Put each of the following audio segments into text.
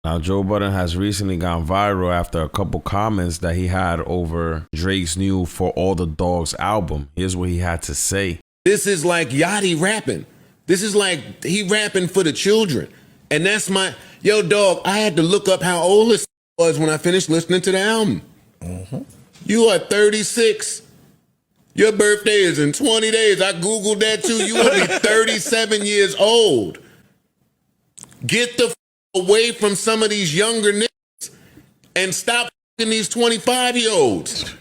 Now, Joe Budden has recently gone viral after a couple comments that he had over Drake's new For All the Dogs album. Here's what he had to say. This is like Yachty rapping. This is like he rapping for the children. And that's my, yo, dog, I had to look up how old this was when I finished listening to the album. You are 36. Your birthday is in 20 days. I Googled that too. You will be 37 years old. Get the away from some of these younger niggas and stop these 25-year-olds.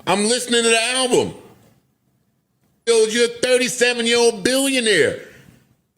I'm listening to the album. Yo, you're a 37-year-old billionaire.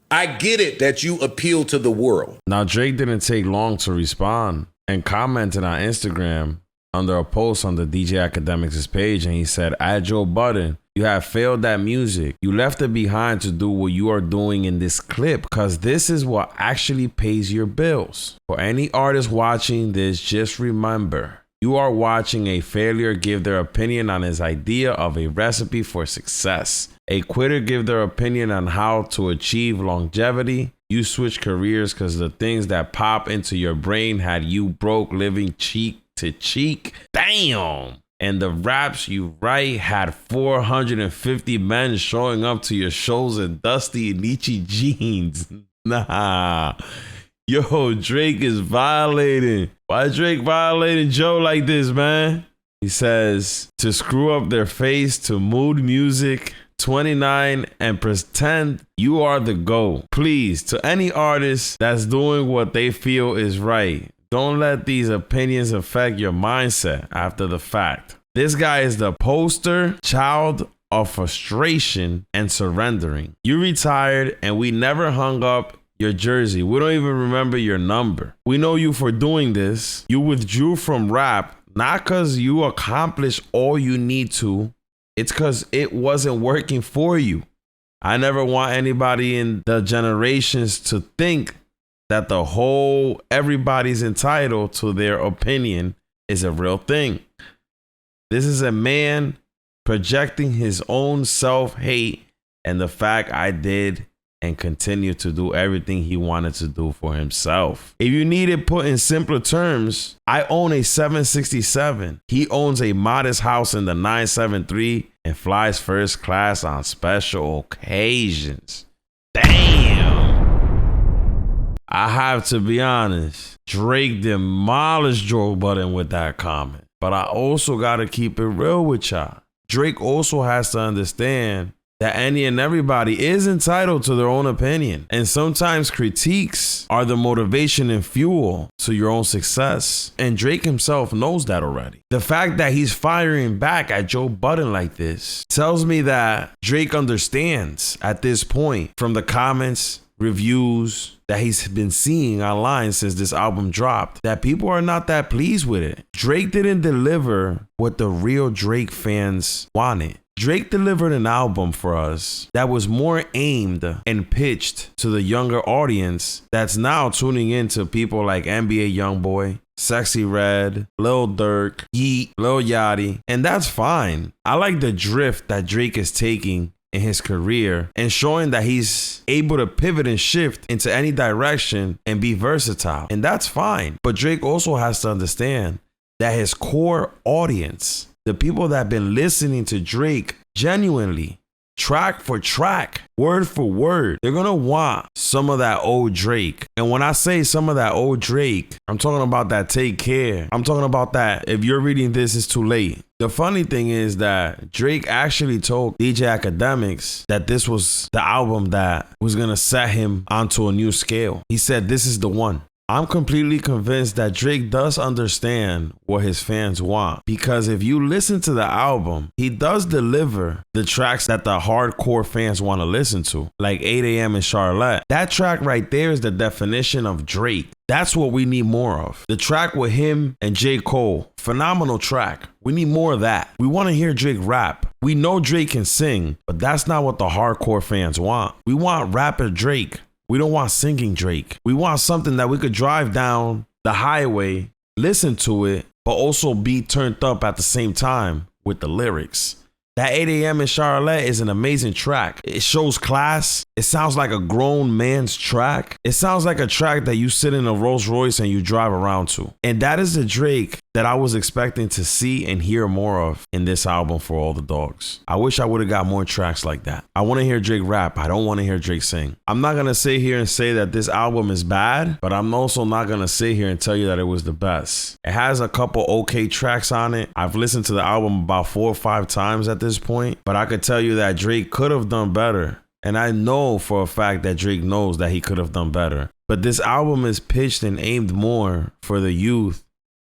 I get it that you appeal to the world. Now, Drake didn't take long to respond and commented on Instagram under a post on the DJ Academics' page, and he said, "At Joe Budden, you have failed at music. You left it behind to do what you are doing in this clip because this is what actually pays your bills. For any artist watching this, just remember, you are watching a failure give their opinion on his idea of a recipe for success. A quitter give their opinion on how to achieve longevity. You switch careers because the things that pop into your brain had you broke living cheek to cheek. Damn. And the raps you write had 450 men showing up to your shows in dusty Nietzsche jeans. Nah. Yo, Drake is violating. Why Drake violating Joe like this, man? He says, to screw up their face to mood music, 29, and pretend you are the GOAT. Please, to any artist that's doing what they feel is right, don't let these opinions affect your mindset after the fact. This guy is the poster child of frustration and surrendering. You retired and we never hung up your jersey. We don't even remember your number. We know you for doing this. You withdrew from rap, not because you accomplished all you need to. It's because it wasn't working for you. I never want anybody in the generations to think that the whole everybody's entitled to their opinion is a real thing. This is a man projecting his own self-hate and the fact I did and continue to do everything he wanted to do for himself. If you need it put in simpler terms, I own a 767. He owns a modest house in the 973 and flies first class on special occasions. Damn. I have to be honest, Drake demolished Joe Budden with that comment. But I also got to keep it real with y'all. Drake also has to understand that any and everybody is entitled to their own opinion. And sometimes critiques are the motivation and fuel to your own success. And Drake himself knows that already. The fact that he's firing back at Joe Budden like this tells me that Drake understands at this point from the comments, reviews that he's been seeing online since this album dropped, that people are not that pleased with it. Drake didn't deliver what the real Drake fans wanted. Drake delivered an album for us that was more aimed and pitched to the younger audience that's now tuning into people like NBA Youngboy, Sexy Red, Lil Durk, Yeat, Lil Yachty, and that's fine. I like the drift that Drake is taking in his career and showing that he's able to pivot and shift into any direction and be versatile, and that's fine. But Drake also has to understand that his core audience, the people that have been listening to Drake genuinely, track for track, word for word, they're gonna want some of that old Drake. And when I say some of that old Drake, I'm talking about that Take Care. I'm talking about that If You're Reading This, It's Too Late. The funny thing is that Drake actually told DJ Academics that this was the album that was gonna set him onto a new scale. He said, this is the one. I'm completely convinced that Drake does understand what his fans want, because if you listen to the album, he does deliver the tracks that the hardcore fans want to listen to, like 8 a.m. in Charlotte. That track right there is the definition of Drake. That's what we need more of. The track with him and J. Cole, phenomenal track. We need more of that. We want to hear Drake rap. We know Drake can sing, but that's not what the hardcore fans want. We want rapper Drake. We don't want singing Drake. We want something that we could drive down the highway, listen to it, but also be turned up at the same time with the lyrics. That 8 a.m. in Charlotte is an amazing track. It shows class. It sounds like a grown man's track. It sounds like a track that you sit in a Rolls Royce and you drive around to. And that is the Drake that I was expecting to see and hear more of in this album For All the Dogs. I wish I would have got more tracks like that. I want to hear Drake rap. I don't want to hear Drake sing. I'm not going to sit here and say that this album is bad, but I'm also not going to sit here and tell you that it was the best. It has a couple okay tracks on it. I've listened to the album about 4 or 5 times at this point, but I could tell you that Drake could have done better. And I know for a fact that Drake knows that he could have done better. But this album is pitched and aimed more for the youth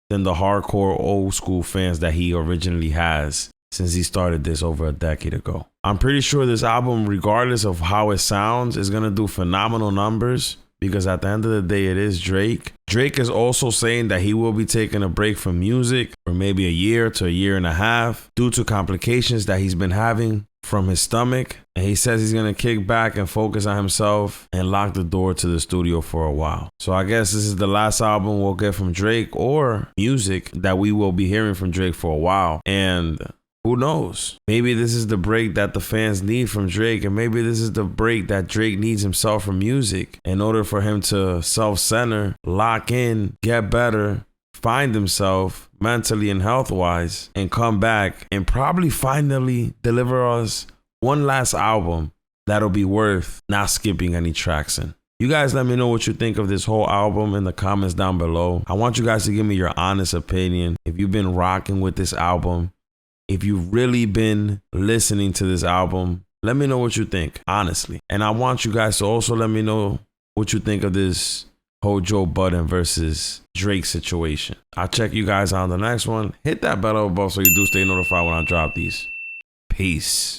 than the hardcore old school fans that he originally has since he started this over a decade ago. I'm pretty sure this album, regardless of how it sounds, is going to do phenomenal numbers because at the end of the day, it is Drake. Drake is also saying that he will be taking a break from music for maybe a year to a year and a half due to complications that he's been having from his stomach. And he says he's going to kick back and focus on himself and lock the door to the studio for a while. So I guess this is the last album we'll get from Drake or music that we will be hearing from Drake for a while. And who knows? Maybe this is the break that the fans need from Drake, and maybe this is the break that Drake needs himself from music in order for him to self-center, lock in, get better, find himself mentally and health-wise, and come back and probably finally deliver us one last album that'll be worth not skipping any tracks in. You guys let me know what you think of this whole album in the comments down below. I want you guys to give me your honest opinion. If you've been rocking with this album, if you've really been listening to this album, let me know what you think, honestly. And I want you guys to also let me know what you think of this whole Joe Budden versus Drake situation. I'll check you guys on the next one. Hit that bell above so you do stay notified when I drop these. Peace.